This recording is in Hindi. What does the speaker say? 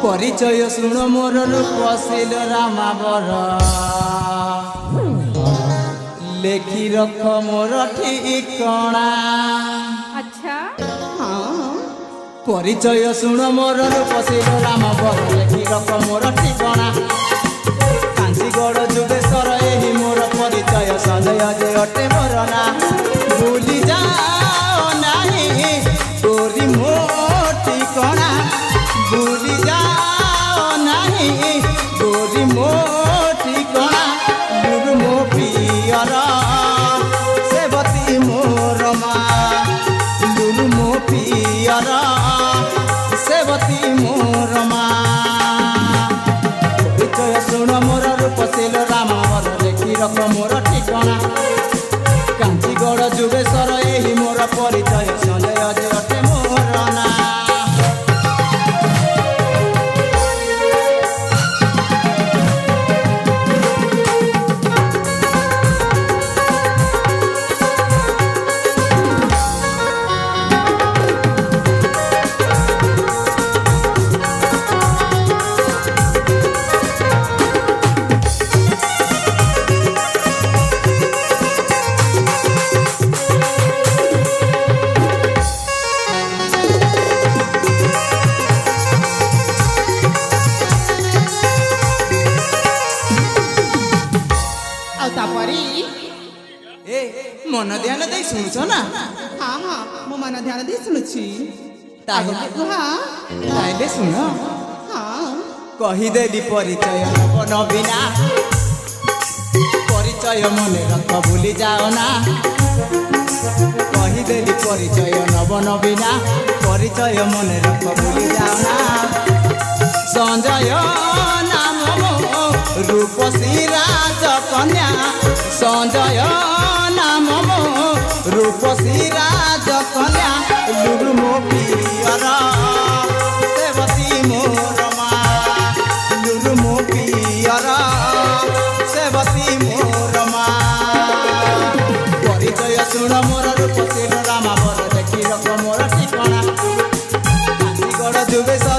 परिचय शुण मोर रूपशील रामावर लेखी रख मोर ठिकणा। अच्छा हाँ परिचय शुण मोर रूपशील रामावर लेखी रख मोर ठिकणा। कांचीगढ़ जुगेश्वर यही मोर परिचय संजय जे अटे मोर ना। भूली जाओ नहीं तोरी मो ठिकणा। भूली जाओ नहीं तोरी मो ठिकणा। गुरु मो पियर सेवती मोर माँ। गुरु मो पियर सेवती मोर माँ। परिचय शुण मोर रूपशील रामावर लेखी रख मोर ठिकणा। कांचीगढ़ जुगेश्वर यही मोर परिचय संजय जे अटे मोर ना। मन ध्यान दे शुणुछ ना। हाँ हाँ मो मन ध्यान दे शुणुछि। ताइले शुण। हाँ कहीदेली परिचय नव नवीना। परिचय मने रख भूली जाओ ना। कहीदेली परिचय नव नवीना। परिचय मने रख भूली जाओ ना। संजय नाम मो रूपसी राज कन्या। संजय नाम मो रूपसी राज कन्या। लुरु मो पियर सेवती मोर माँ। लुरु मो पियर सेवती मोर माँ। परिचय शुण मोर रूपशील रामावर लेखी रख मोर ठिकणा। कांचीगढ़ जुगेश्वर